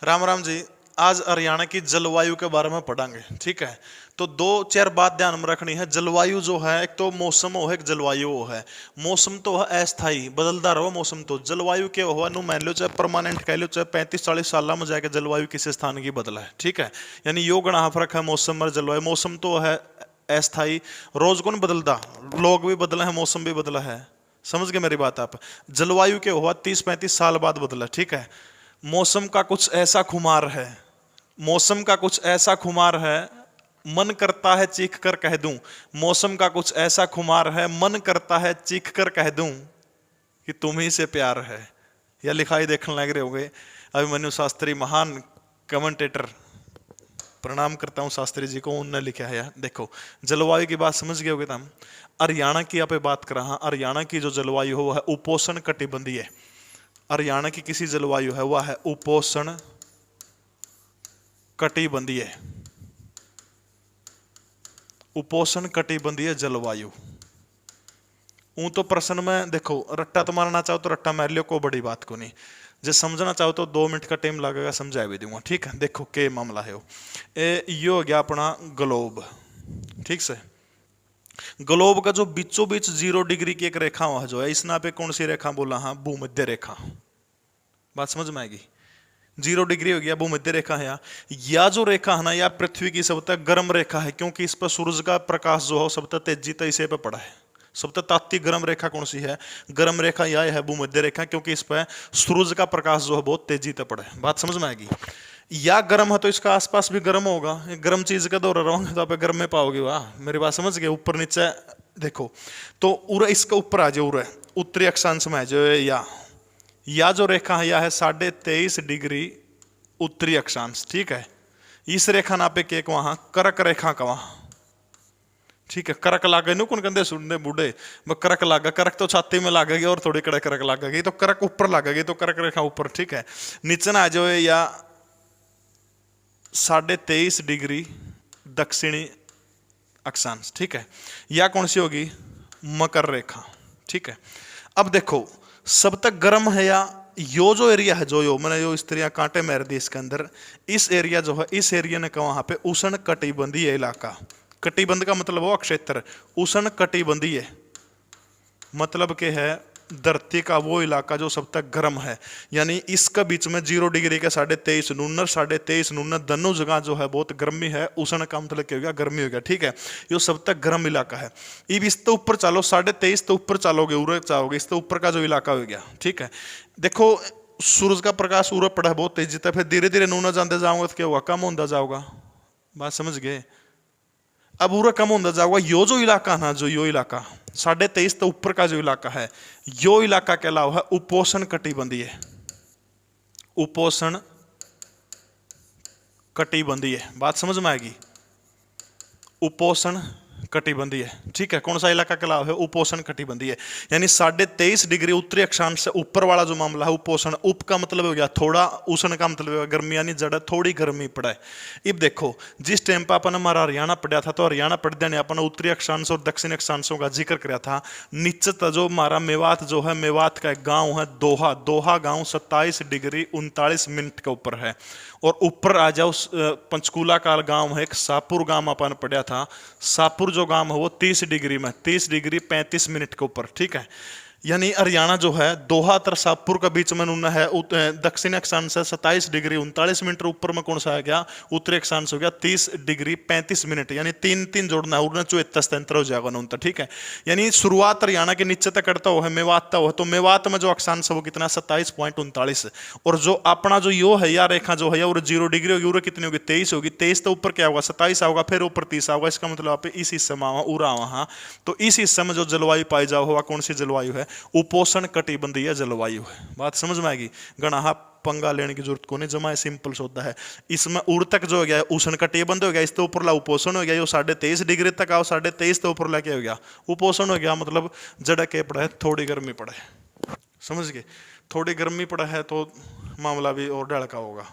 राम राम जी। आज हरियाणा की जलवायु के बारे में पढ़ांगे, ठीक है। तो दो चार बात ध्यान में रखनी है। जलवायु जो है, एक तो मौसम हो है, एक जलवायु हो है। मौसम तो है अस्थाई, बदलता रहो मौसम। तो जलवायु के हुआ नु मान लो चाहे परमानेंट कह लो, चाहे 35-40 साल में जाके जलवायु किसी स्थान की बदला है, ठीक है। यानी यो गणा फर्क है मौसम और जलवायु। मौसम तो है अस्थाई, रोज को नहीं बदलता, लोग भी बदले हैं, मौसम भी बदला है। समझ गए मेरी बात आप। जलवायु के हुआ 30-35 साल बाद बदला, ठीक है। मौसम का कुछ ऐसा खुमार है, मौसम का कुछ ऐसा खुमार है, मन करता है चीख कर कह दूं। मौसम का कुछ ऐसा खुमार है, मन करता है चीख कर कह दूं कि तुम ही से प्यार है। या लिखाई देखने लग रहे होगे। अभिमन्यु शास्त्री महान कमेंटेटर, प्रणाम करता हूं शास्त्री जी को, उन्होंने लिखा है। देखो जलवायु की बात समझ गए होगे। तुम हरियाणा की यहाँ पे बात कर रहा। हरियाणा की जो जलवायु हो है उपोष्ण कटिबंधीय है। हरियाणा की किसी जलवायु है वह है उपोष्ण कटिबंधीय, उपोष्ण कटिबंधीय जलवायु। ऊं तो प्रश्न में देखो, रट्टा तो मारना चाहो तो रट्टा मार लियो, कोई बड़ी बात को नहीं। जो समझना चाहो तो 2 मिनट का टाइम लगेगा, समझा भी दूंगा, ठीक है। देखो के मामला है ये हो गया अपना ग्लोब, ठीक से। ग्लोब का जो बीचों बीच 0 डिग्री की एक रेखा वहां जो है, इस ना पे कौन सी रेखा बोला? हाँ, भूमध्य रेखा। बात समझ में आएगी। 0 डिग्री हो गया, भूमध्य रेखा है। या जो रेखा है ना, या पृथ्वी की सबसे गर्म रेखा है, क्योंकि इस पर सूरज का प्रकाश जो है सबसे तेजी से इसे पे पड़ा है। सबसे तात्विक गर्म रेखा कौन सी है? गर्म रेखा यह है भूमध्य रेखा, क्योंकि इस पर सूरज का प्रकाश जो है बहुत तेजी से पड़ा है। बात समझ में आएगी। या गर्म है तो इसका आसपास भी गर्म होगा। गर्म चीज का दौरा रहोगे तो आप गर्म में पाओगे। वाह, मेरी बात समझ गए। ऊपर नीचे देखो तो उरे इसका ऊपर आ जाओ, उरे उत्तरी अक्षांश में है जो या जो रेखा है यह है 23.5 डिग्री उत्तरी अक्षांश, ठीक है। इस रेखा नापे के एक वहां करक रेखा का वहां, ठीक है। करक लागे नु कौन कहते सुनने बूढ़े, करक लागा। करक तो छाती में लागेगी और थोड़ी कड़े करक लागेगी, तो करक ऊपर लागेगी, तो करक रेखा ऊपर, ठीक है। नीचे ना आ जाओ या 23.5 डिग्री दक्षिणी अक्षांश, ठीक है। या कौन सी होगी? मकर रेखा, ठीक है। अब देखो सब तक गर्म है या यो जो एरिया है, जो यो मैंने यो स्त्रियां कांटे मार दी इसके अंदर, इस एरिया जो है, इस एरिया ने कहा वहां पे उष्ण कटिबंधीय इलाका। कटिबंध का मतलब वो क्षेत्र, उष्ण कटिबंधीय मतलब के है धरती का वो इलाका जो सब तक गर्म है। यानी इसका बीच में 0 डिग्री के 23.5 नूनर 23.5 नूनर दोनों जगह जो है बहुत गर्मी है। उष्ण का मतलब क्या हो गया? गर्मी हो गया, ठीक है। ये सब तक गर्म इलाका है। अब इससे ऊपर चलो, 23.5 तो ऊपर चलोगे, उरे चाहोगे, इससे ऊपर का जो इलाका हो गया, ठीक है। देखो सूरज का प्रकाश उरे पड़ा है बहुत तेजी तक, फिर धीरे धीरे नूना जाते जाओगे तो क्या हुआ? कम होता जाओगा। बात समझ गए। अब उरा कम होता जाओगा। यो जो इलाका ना, जो यो इलाका 23.5 तो ऊपर का जो इलाका है, यो इलाका के अलावा है उपोष्ण कटिबंधीय। उपोष्ण कटिबंधीय, बात समझ में आएगी। उपोष्ण कटिबंधीय, ठीक है। कौन सा इलाका के अलावा है? उपोष्ण कटिबंधीय। यानी 23.5 डिग्री उत्तरी अक्षांश से ऊपर वाला जो मामला है उपोष्ण। उप का मतलब हो गया थोड़ा, उष्ण का मतलब हो गया गर्मी, यानी जड़ थोड़ी गर्मी पड़ा है। अब देखो जिस टाइम पर अपन हमारा हरियाणा पढ़ा था, तो हरियाणा पढ़ते ने अपन उत्तरी अक्षांश और दक्षिण अक्षांशों का जिक्र किया था। नीचे जो हमारा मेवात जो है, मेवात का एक गाँव है दोहा। दोहा गाँव 27 डिग्री 39 मिनट के ऊपर है। और ऊपर आ जाओ पंचकूला का गांव है एक शाहपुर गांव अपन पढ़ा था। शाहपुर जो गांव है वो 30 डिग्री में, 30 डिग्री 35 मिनट के ऊपर, ठीक है। यानी हरियाणा जो है दोहा तर शाहपुर का बीच में उन्ना है। दक्षिण अक्षांश से 27 डिग्री 39 मिनट ऊपर में कौन सा आ गया? उत्तरी अक्षांश हो गया 30 डिग्री 35 मिनट। यानी 3-3 जोड़ना है, 74 हो जाएगा ना, ठीक है। यानी शुरुआत हरियाणा के नीचे तक करता हुआ है मेवात हो, तो मेवात में जो अक्षांश है वो कितना? 27.39। और जो अपना जो यो है या रेखा जो है और 0 डिग्री होगी, उरे कितनी होगी? 23 होगी। 23 तो ऊपर क्या होगा? 27 होगा, फिर ऊपर 30 होगा। इसका मतलब आप इस हिस्से में उरा वहां, तो इस हिस्से में जो जलवायु पाई जाओ हुआ कौन सी जलवायु है? उपोष्ण कटिबंधीय जलवायु है। बात समझ में आएगी। गणा पंगा लेने की जरूरत को नहीं, जमा सिंपल होता है। इसमें उड़ तक जो हो गया उष्ण कटिबंध हो गया, इससे ऊपर ला उपोषण हो गया। ये 23.5 डिग्री तक आओ, 23.5 तो ऊपर ला क्या हो गया? उपोषण हो गया। मतलब जड़ के पड़ा है, थोड़ी गर्मी पड़ा है। समझ गए। थोड़ी गर्मी पड़ा है तो मामला भी और ढड़का होगा।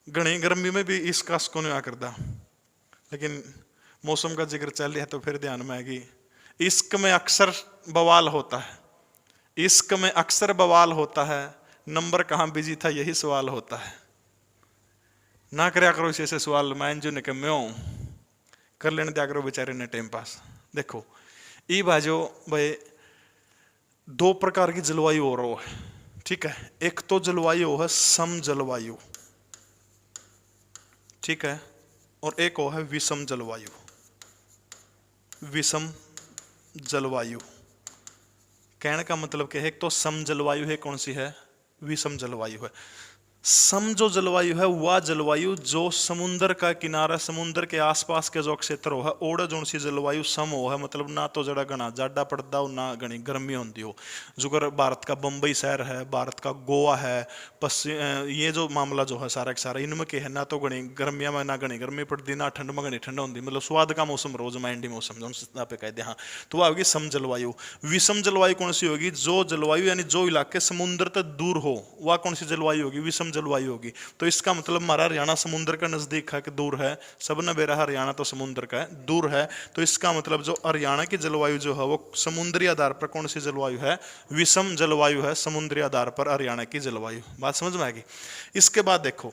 घनी गर्मी में भी इस कास को नहीं आ करता, लेकिन मौसम का जिक्र चल रहा है तो फिर ध्यान में आएगी। इश्क में अक्सर बवाल होता है, इश्क में अक्सर बवाल होता है, नंबर कहाँ बिजी था, यही सवाल होता है। ना करया करो ऐसे सवाल, मैं जो ने मैं हूँ कर लेने दिया करो बेचारे ने टाइम पास। देखो ये बाजो भाई दो प्रकार की जलवायु हो रहा है, ठीक है। एक तो जलवायु है सम जलवायु, ठीक है, और एक वो है विषम जलवायु। विषम जलवायु कहने का मतलब क्या है, एक तो सम जलवायु है, कौन सी है, विषम जलवायु है। सम जो जलवायु है वह जलवायु जो समुद्र का किनारा, समुद्र के आसपास के जो क्षेत्र हो है, ओड़ा जो सी जलवायु सम हो है, मतलब ना तो जड़ा घना जाडा पड़ता हो ना घनी गर्मी होती हो। जो भारत का बंबई शहर है, भारत का गोवा है, पश्चिम, ये जो मामला जो है सारा के सारा इनमें क्या है, ना तो घनी गर्मिया में ना घनी गर्मी पड़ती, ना ठंड में घनी ठंड होती, मतलब स्वाद का मौसम रोज माइंडी मौसम जो पे कहते हैं। तो वह होगी सम जलवायु। विषम जलवायु कौन सी होगी, जो जलवायु यानी जो इलाके समुद्र तक दूर हो, वह कौन सी जलवायु होगी, विषम जलवायु होगी। तो इसका मतलब हमारा हरियाणा समुद्र का नजदीक है कि दूर है, सबने बेरा हरियाणा तो समुद्र का है, दूर है। तो इसका मतलब जो हरियाणा की जलवायु जो है वो समुद्री आधार पर कौन सी जलवायु है, विषम जलवायु है, समुद्री आधार पर हरियाणा की जलवायु। बात समझ में आएगी। इसके बाद देखो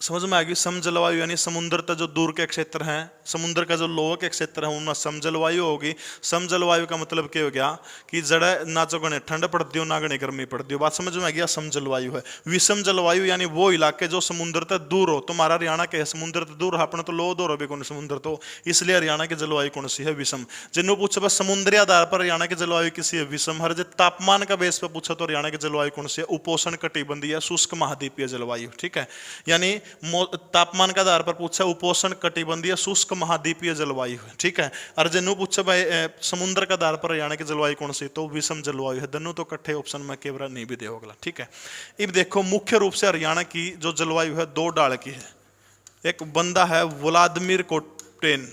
समझ में आएगी, सम जलवायु यानी समुद्र तक जो दूर के क्षेत्र हैं, समुद्र का जो लोह के क्षेत्र है उनमें सम जलवायु होगी। सम जलवायु का मतलब क्या हो गया कि जड़ा ना तो गणे ठंड पड़ती हो ना गणे गर्मी पड़ती हो। बात समझ में आ गया, सम जलवायु है। विषम जलवायु यानी वो इलाके जो समुद्र तक दूर हो, तुम्हारा हरियाणा के समुद्र तक दूर, अपना तो लोह दूर हो समुद्र, तो इसलिए हरियाणा की जलवायु कौन सी है, विषम। जिन्हों पूछा बस समुद्री आधार पर हरियाणा की जलवायु किसी है, विषम। हर तापमान का बेस पर पूछा तो हरियाणा की जलवायु कौन सी है, उपोष्ण कटिबंधीय शुष्क महाद्वीपीय जलवायु, ठीक है। यानी तापमान का आधार पर पूछा उपोष्ण कटिबंधीय शुष्क महाद्वीपीय जलवायु है, ठीक है। और जिन्हों पूछा भाई समुद्र का आधार पर हरियाणा की जलवायु कौन सी, तो विषम जलवायु है। दोनों तो इकट्ठे ऑप्शन में केवल नहीं भी दे होगा, ठीक है। अब देखो मुख्य रूप से हरियाणा की जो जलवायु है दो डाल की है। एक बंदा है व्लादिमीर कोटेन,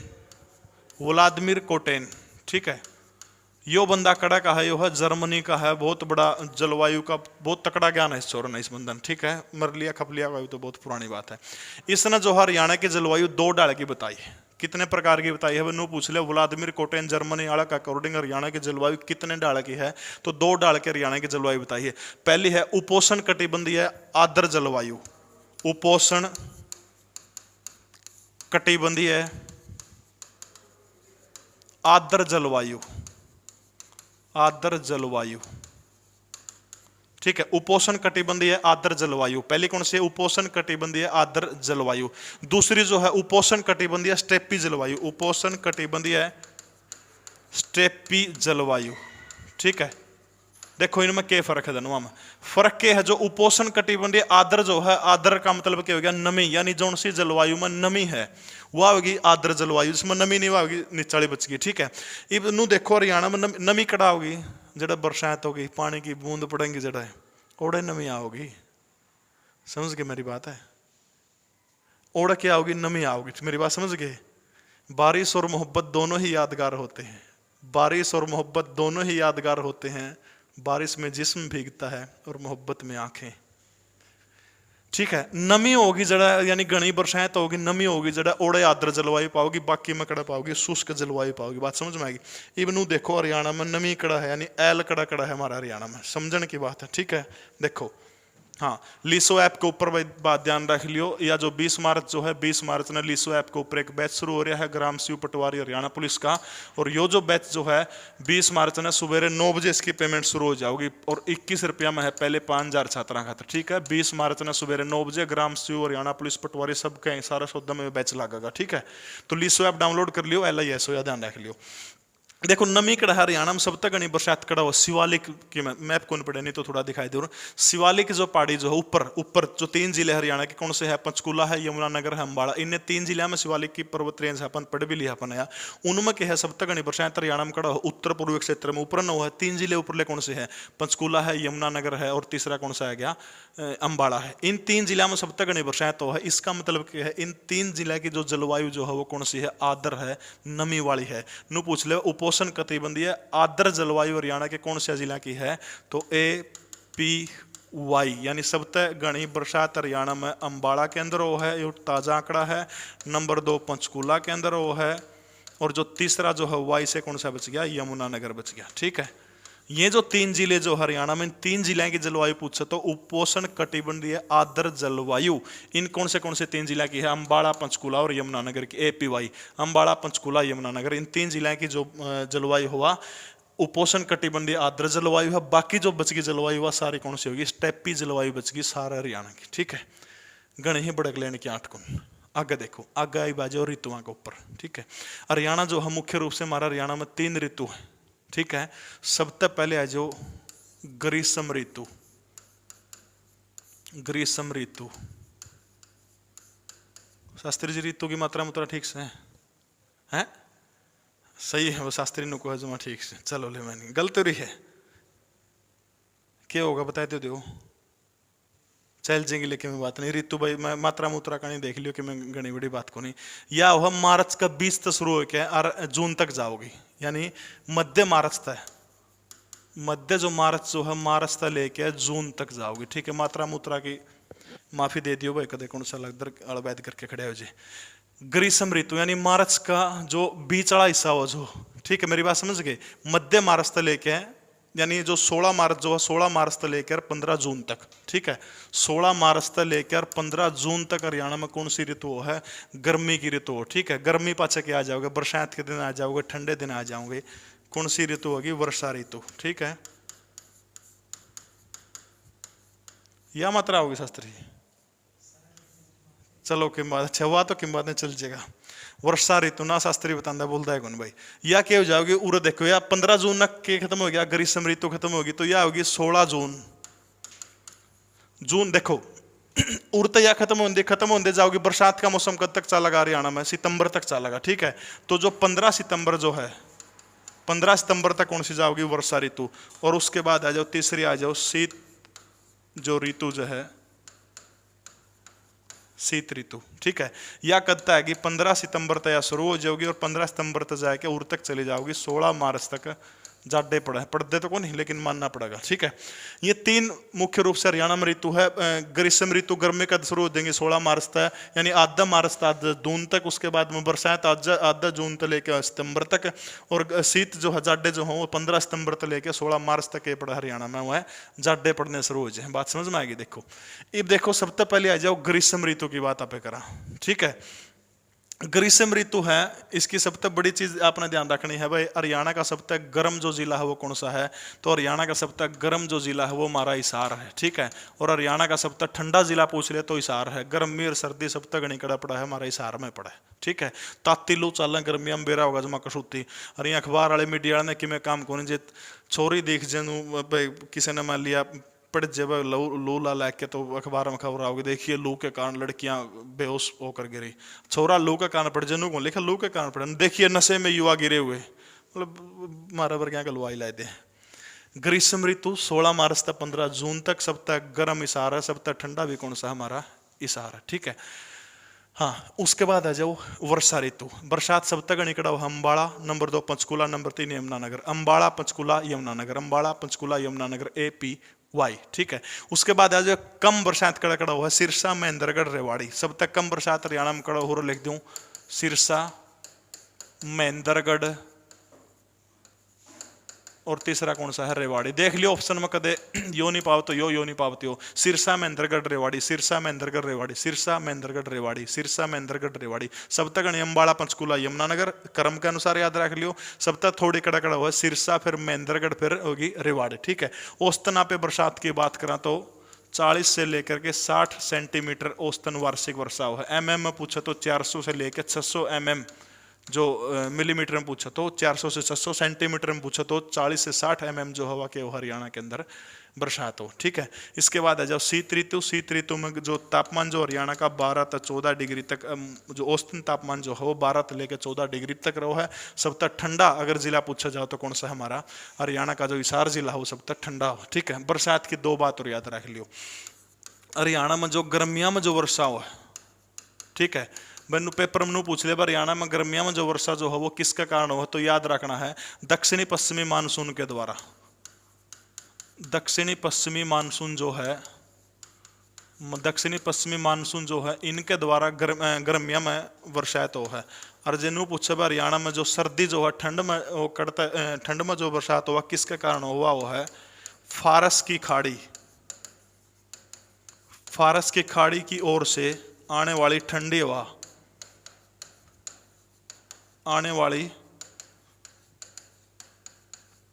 व्लादिमीर कोटेन, ठीक है। यो बंदा कड़ा का है, यो है जर्मनी का है, बहुत बड़ा जलवायु का बहुत तकड़ा ज्ञान है इस चोर ने, इस बंदन, ठीक है। मर लिया खप लिया तो बहुत पुरानी बात है। इसने जो हरियाणा की जलवायु दो डाल की बताई है। कितने प्रकार की बताई है वो पूछ लिया, व्लादिमीर कोटेन जर्मनी वाला का अकॉर्डिंग हरियाणा की जलवायु कितने डाल की है, तो दो डाल के हरियाणा की जलवायु बताई है। पहली है उपोष्ण कटिबंधीय आर्द्र जलवायु, उपोष्ण कटिबंधीय आर्द्र जलवायु, आर्द्र जलवायु, ठीक है। उपोष्ण कटिबंधीय आर्द्र जलवायु पहली कौन सी है, उपोष्ण कटिबंधीय आर्द्र जलवायु। दूसरी जो है उपोष्ण कटिबंधीय स्टेपी जलवायु, उपोष्ण कटिबंधीय स्टेपी जलवायु, ठीक है। देखो इनमें क्या फर्क है, दोनों में फर्क क्या है। जो उपोष्ण कटिबंधीय आर्द्र जो है, आर्द्र का मतलब क्या हो गया, नमी, यानी जो सी जलवायु में नमी है वह होगी आर्द्र जलवायु, जिसमें नमी नहीं होगी निचाली बच गई, ठीक है। इबनू देखो हरियाणा में नमी कड़ा होगी, जड़ा बरसात होगी, पानी की बूंद पड़ेंगी, जड़ा है ओड़े नमी आओगी, समझ गए मेरी बात है। ओड़ा क्या होगी, नमी आओगी, मेरी बात समझ गए। बारिश और मोहब्बत दोनों ही यादगार होते हैं, बारिश और मोहब्बत दोनों ही यादगार होते हैं। बारिश में जिस्म भीगता है और मोहब्बत में आंखें, ठीक है। नमी होगी जड़ा यानी घनी बरसात होगी, नमी होगी जड़ा ओड़े आर्द्र जलवायु पाओगी, बाकी में कड़ा पाओगी शुष्क जलवायु पाओगी। बात समझ में आएगी। इबनू देखो हरियाणा में नमी कड़ा है, यानी एल कड़ा कड़ा है हमारा हरियाणा में, समझने की बात है, ठीक है। देखो हाँ, लीसो ऐप के ऊपर बात ध्यान रख लियो, या जो 20 मार्च जो है, 20 मार्च ने लीसो ऐप के ऊपर एक बैच शुरू हो रहा है ग्राम शिव पटवारी हरियाणा पुलिस का। और यो जो बैच जो है 20 मार्च ने सुबह 9 बजे इसकी पेमेंट शुरू हो जाएगी और 21 रुपया में है पहले 5000 छात्रा खातर, ठीक है। 20 मार्च ने सुबह 9 बजे ग्राम शिव हरियाणा पुलिस पटवारी सबके सारा सौदा में बैच लगेगा, ठीक है। तो लीसो ऐप डाउनलोड कर लियो, LISO या ध्यान रख लियो। देखो नमी कड़ा हरियाणा में सब तक घनी बरसात कड़ा हो। शिवालिक की मैप कौन पड़े नहीं तो थोड़ा दिखाई दे रहा। शिवालिक जो पहाड़ी जो है ऊपर ऊपर जो 3 जिले हरियाणा के कौन से है, पंचकूला है, यमुनानगर है, अम्बाड़ा, इन्हें 3 जिले में शिवालिक की पर्वत रेंज है, अपन पढ़ भी लिया अपन या उनमें क्या है, सब तक घनी बरसात हरियाणा में कड़ा हो। उत्तर पूर्वी क्षेत्र में ऊपर न है, 3 जिले ऊपरले कौन से है, पंचकूला है, यमुनानगर है और तीसरा कौन सा है गया, अम्बाड़ा है। इन 3 जिला में सब तक घनी बरसात हो है। इसका मतलब क्या है, इन 3 जिला की जो जलवायु जो है वो कौन सी है, आर्द्र है, नमी वाली है। नु पूछ ले उपोष्ण कटिबंधीय आर्द्र जलवायु हरियाणा के कौन से जिला की है, तो APY यानी सबसे घनी बरसात हरियाणा में अम्बाड़ा के अंदर वो है, ये ताजा आंकड़ा है। नंबर 2 पंचकूला के अंदर वो है, और जो तीसरा जो है वाई से कौन सा बच गया, यमुनानगर बच गया, ठीक है। ये जो 3 जिले जो हरियाणा में, इन 3 जिले की जलवायु पूछे तो उपोष्ण कटिबंधीय आर्द्र जलवायु इन कौन से 3 जिला की है? अंबाला, पंचकुला और यमुनानगर की। APY, अंबाला, पंचकुला, यमुनानगर, इन 3 जिले की जो जलवायु हुआ उपोष्ण कटिबंधीय आर्द्र जलवायु है। बाकी जो बच गई जलवायु हुआ सारी कौन सी होगी? स्टेपी जलवायु बच गई सारा हरियाणा की। ठीक है, गण ही बड़क लेने की 8 गुण। आगे देखो, आगे आई बाजे और ऋतुओं के ऊपर। ठीक है, हरियाणा जो है मुख्य रूप से हमारा हरियाणा में 3 ऋतु है। ठीक है, सबसे पहले आ जाओ ग्रीष्म ऋतु। ग्रीष्म ऋतु, शास्त्री जी ऋतु की मात्रा मुत्रा ठीक से है? सही है, वो शास्त्री नुको है जमा ठीक से। चलो ले, मैंने गलत हो रही है, क्या होगा बताते दो, चल जाएंगे, लेकिन मैं बात नहीं। ऋतु भाई मैं मात्रा मुत्रा का नहीं देख लियो कि मैं घनी बड़ी बात को नहीं। या वह मार्च का 20 तक शुरू होकर और जून तक जाओगी, यानी मध्य मार्च तक, मध्य जो मार्च जो है मार्च तक लेके जून तक जाओगी। ठीक है, मात्रा मुत्रा की माफी दे दियो भाई, कदे कौन सा लगदर अड़वैद करके खड़े हो जी। ग्रीष्म ऋतु यानी मार्च का जो बीच वाला हिस्सा हो जो, ठीक है मेरी बात समझ गए, मध्य मार्च तक लेके, यानी जो 16 मार्च जो है 16 मार्च तक लेकर 15 जून तक। ठीक है, 16 मार्च तक लेकर 15 जून तक हरियाणा में कौन सी ऋतु है? गर्मी की ऋतु। ठीक है, गर्मी पाचे के आ जाओगे, बरसात के दिन आ जाओगे, ठंडे दिन आ जाओगे, कौन सी ऋतु होगी? वर्षा ऋतु। ठीक है, या मात्रा होगी शास्त्री? चलो कि बात अच्छा हुआ तो कि बात नहीं चल जाएगा। वर्षा ऋतु ना शास्त्री बताता बोलता है कौन भाई? या क्या हो जाओगे उरे देखो, या 15 जून तक के खत्म हो गया, ग्रीष्म ऋतु खत्म होगी तो या होगी 16 जून। जून देखो उड़ते या खत्म होते जाओगे। बरसात का मौसम कब तक चलेगा हरियाणा में? सितंबर तक चलेगा। ठीक है, तो जो 15 सितंबर जो है, 15 सितंबर तक कौन सी जाओगी? वर्षा ऋतु। और उसके बाद आ जाओ तीसरी, आ जाओ शीत जो ऋतु जो है, शीत ऋतु। ठीक है, या कहता है कि 15 सितंबर तक शुरू हो जाओगी और 15 सितंबर तक जाके उर तक चली जाओगी, 16 मार्च तक जाडे पढ़ते तो को नहीं, लेकिन मानना पड़ेगा। ठीक है, ये 3 मुख्य रूप से हरियाणा में ऋतु है। ग्रीष्म ऋतु गर्मी का शुरू हो देंगे 16 मार्च तक, यानी आधा मार्च तक आधा जून तक। उसके बाद में बरसात आधा जून तक लेकर सितंबर तक, और शीत जो है जाडे जो हो वो 15 सितंबर तक लेकर 16 मार्च तक ये पड़ा हरियाणा में वो है जाडे पड़ने शुरू हो जाए। बात समझ में आएगी? देखो अब देखो, सबसे पहले आ जाओ ग्रीष्म ऋतु की बात आप करा। ठीक है, ग्रीष्म ऋतु है, इसकी सबसे बड़ी चीज आपने ध्यान रखनी है भाई, हरियाणा का सबसे गर्म जो जिला है वो कौन सा है? तो हरियाणा का सबसे गर्म जो जिला है वो हमारा हिसार है। ठीक है, और हरियाणा का सबसे ठंडा जिला पूछ ले तो हिसार है। गर्मी और सर्दी सबसे घनी कड़ा पड़ा है हमारा हिसार में पड़ा है। ठीक है, ताती लू चल गर्मिया में बेरा होगा जमा कसूती। और ये अखबार वाले मीडिया ने कि काम कौन जे छोरी देख जनु किसी ने मान लिया पड़ जब लू ला लैके तो अखबार में खबर आओगी, देखिए लू के कारण लड़कियां बेहोश होकर गिरी। छोरा लू के कारण पड़ जनू को लिखा लू के कारण पड़े, देखिए नशे में युवा गिरे हुए, मतलब मारा वर्ग का लुआई ला दे। ग्रीष्म ऋतु 16 मार्च तक 15 जून तक सब तक गर्म इशारा है, सब तक ठंडा भी कौन सा हमारा इशारा। ठीक है, हाँ उसके बाद आ जाओ वर्षा ऋतु। बरसात सब तक निकड़ा हुआ Ambala, number 2 Panchkula, number 3 Yamunanagar. Ambala, Panchkula, Yamunanagar, Ambala, Panchkula, Yamunanagar, APY। ठीक है, उसके बाद आ जाओ कम बरसात कड़ा हुआ सिरसा, महेंद्रगढ़, रेवाड़ी। सब तक कम बरसात हरियाणा में कड़ा हो लिख दूं, सिरसा, महेंद्रगढ़ और तीसरा कौन सा है? रेवाड़ी। देख लियो ऑप्शन में कदे यो नहीं पाओ तो यो नहीं पाओ तो सिरसा, महेंद्रगढ़, रेवाड़ी, सिरसा, महेंद्रगढ़, रेवाड़ी, सिरसा, महेंद्रगढ़, रेवाड़ी, सिरसा, महेंद्रगढ़, रेवाड़ी। सब तक अंबाला, पंचकुला, यमुनानगर क्रम के अनुसार याद रख लियो। सब तक थोड़ी कड़ा हुआ सिरसा, फिर महेंद्रगढ़, फिर होगी रेवाड़ी। ठीक है, औसतन पे बरसात की बात करा तो 40 से लेकर के 60 सेंटीमीटर औसतन वार्षिक वर्षा है। MM में पूछा तो 400 से लेकर 600 mm, जो मिलीमीटर में पूछा तो 400 से 600, सेंटीमीटर में पूछा तो 40 से 60 mm जो हवा के हरियाणा के अंदर बरसात हो। ठीक है, इसके बाद आ जाओ शीत ऋतु। शीत ऋतु में जो तापमान जो हरियाणा का 12 से 14 डिग्री तक, जो औसतन तापमान जो है वो 12 से लेकर 14 डिग्री तक रहो है। सब तक ठंडा अगर जिला पूछा जाओ तो कौन सा हमारा हरियाणा का जो हिसार जिला हो सब तक ठंडा हो। ठीक है, बरसात की 2 बात और याद रख लियो। हरियाणा में जो गर्मिया में जो वर्षा हो, ठीक है, मैंने पेपर में पूछ लिया हरियाणा में गर्मिया में जो वर्षा जो है वो किसका कारण हो, तो याद रखना है दक्षिणी पश्चिमी मानसून के द्वारा। दक्षिणी पश्चिमी मानसून जो है दक्षिणी पश्चिमी मानसून जो है इनके द्वारा गर्मिया में वर्षात हो है। और जिन्होंने पूछा भाई हरियाणा में जो सर्दी जो है ठंड में वो कड़ता, ठंड में जो बरसात हुआ किसके कारण हुआ, वो है फारस की खाड़ी। फारस की खाड़ी की ओर से आने वाली ठंडी हवा, आने वाली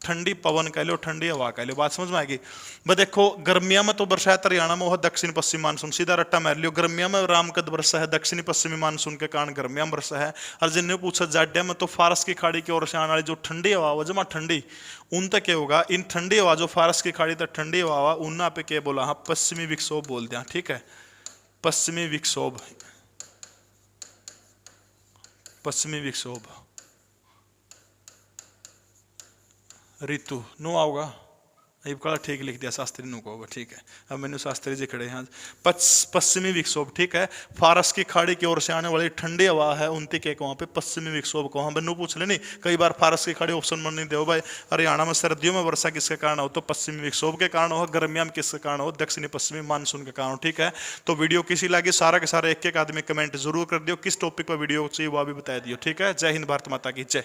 ठंडी पवन कह लो, ठंडी हवा कह लो, बात समझ में आएगी। बस देखो गर्मिया में तो बरसात हरियाणा में वो दक्षिण पश्चिमी मानसून, सीधा रट्टा मार लियो। गर्मिया में रामकद वर्षा है, दक्षिणी पश्चिमी मानसून के कारण गर्मिया में वर्षा है। और जिन्हें पूछा जाड्या में तो फारस की खाड़ी की ओर से आने वाली जो ठंडी हवा वो जमा ठंडी, उन तक क्या होगा, इन ठंडी हवा जो फारस की खाड़ी तक ठंडी हवा हुआ उन्ना पे क्या बोला, हाँ पश्चिमी विक्षोभ बोल दिया, ठीक है। पश्चिमी विक्षोभ, पश्चिमी विक्षोभ ऋतु नो आओगा, ये कड़ा ठीक लिख दिया शास्त्री नु को, ठीक है। अब मैंने शास्त्री जी खड़े हैं। पश्चिमी विक्षोभ, ठीक है। फारस की खाड़ी की ओर से आने वाली ठंडी हवा है उनती के वहां पे पश्चिमी विक्षोभ को, हाँ बन्नू पूछ ले नहीं कई बार फारस की खाड़ी ऑप्शन में नहीं दो भाई। हरियाणा में सर्दियों में वर्षा किसके कारण हो, तो पश्चिमी विक्षोभ के कारण हो। गर्मिया में किसके कारण हो, दक्षिणी पश्चिमी मानसून के कारण, ठीक है। तो वीडियो किसी लगी सारा के सारा एक एक आदमी कमेंट जरूर कर दियो, किस टॉपिक पर वीडियो चाहिए वो भी बता दियो, ठीक है। जय हिंद, भारत माता की जय।